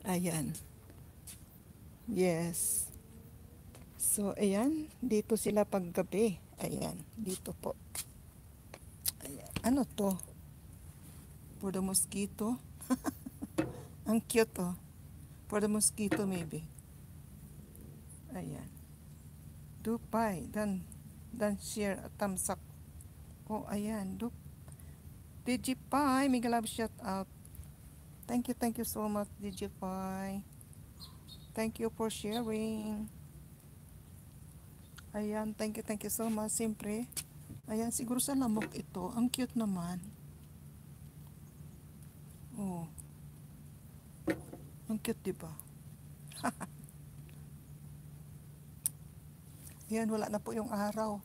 Ayan. Yes. So, ayan. Dito sila paggabi. Ayan. Dito po. Ayan. Ano to? For the mosquito? Ang cute oh. For the mosquito maybe. Ayan. Dupay. Dan share a thumbs up. Oh, ayan. Digipie. Mega love shout out. Thank you so much, Digipie. Thank you for sharing. Ayan, thank you so much. Siyempre, ayan, siguro sa lamok ito. Ang cute naman. Oh, ang cute, diba? Ayan, wala na po yung araw.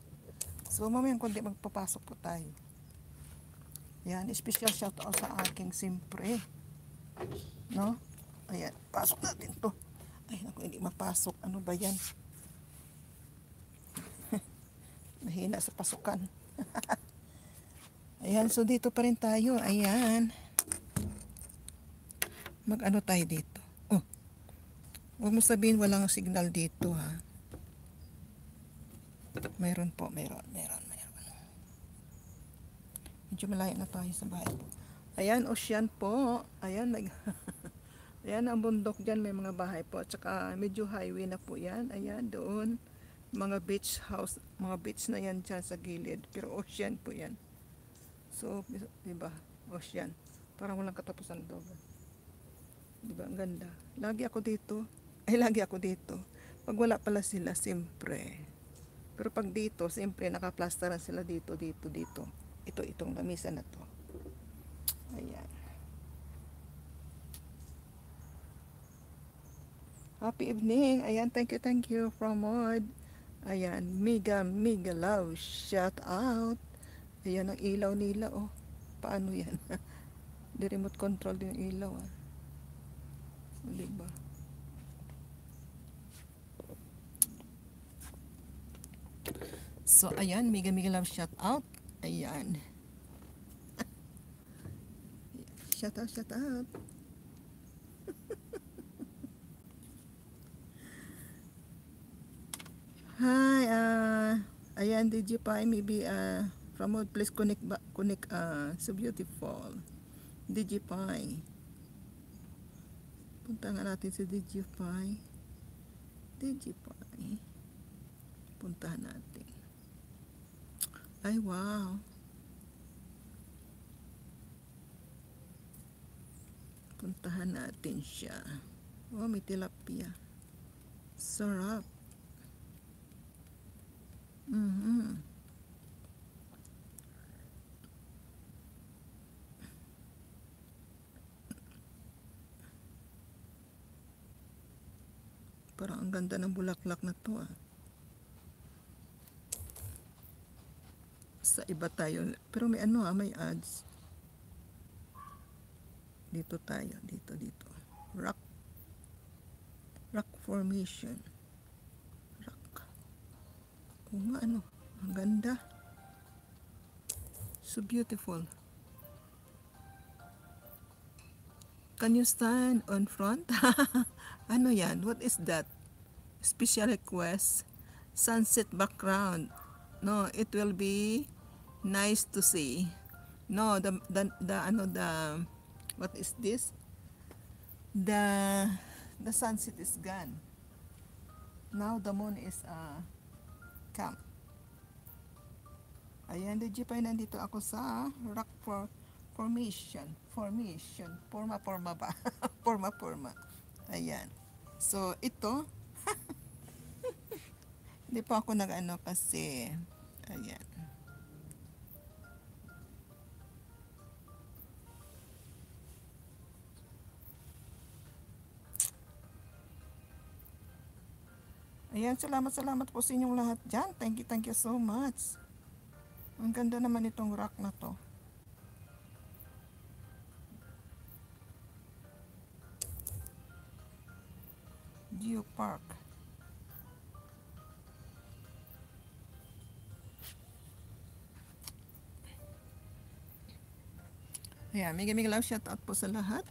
So, mamayang kundi magpapasok po tayo. Ayan, special shout out sa aking siyempre. No? Ayan, pasok natin to. Ay, ako hindi mapasok. Ano ba yan? Mahina sa pasukan. Ayan, so dito pa rin tayo. Ayan. Mag-ano tayo dito? Oh, huwag mo sabihin walang signal dito ha. Mayroon po, mayroon. Medyo malayo na tayo sa bahay po. Ayan, ocean po. Ayan, ayan ang bundok dyan. May mga bahay po. At saka medyo highway na po yan. Ayan, doon. Mga beach house, mga beach na yan dyan sa gilid. Pero ocean po yan. So, diba? Ocean. Parang walang katapusan daw. Diba? Ang ganda. Lagi ako dito. Pag wala pala sila, siyempre. Pero pag dito, siyempre, nakaplastaran sila dito. Itong lamisa na to. Ayan. Happy evening. Ayan, thank you from Mod. Ayan, mega love. Shout out. Ayan ang ilaw nila, oh. Paano yan? Di remote control din yung ilaw, ah. Diba? So, ayan, mega love shout out. Ayan. Shout out. Hi, ayan, Digipie, maybe, from out, please connect, so beautiful. Digipie. Punta nga natin si Digipie. Puntahan natin. Ay, wow. Puntahan natin siya. Oh, may tilapia. Sarap. Parang ang ganda ng bulaklak na to, ah. Sa iba tayo. Pero may ano, may ads. Dito tayo. Dito. Rock formation. Oo nga, ano. Ang ganda. So beautiful. Can you stand on front? Ano yan? What is that? Special request. Sunset background. No, it will be nice to see. No, what is this? The sunset is gone. Now the moon is come. Ayan, Digipie, nandito ako sa rock formation. Forma ba? Forma. Ayan. So, ito, hindi pa ako nag-ano kasi, ayan. Ayan, salamat po sa inyong lahat dyan. Thank you so much. Ang ganda naman itong rock na to. Geopark. Ayan, mega love shout out po sa lahat.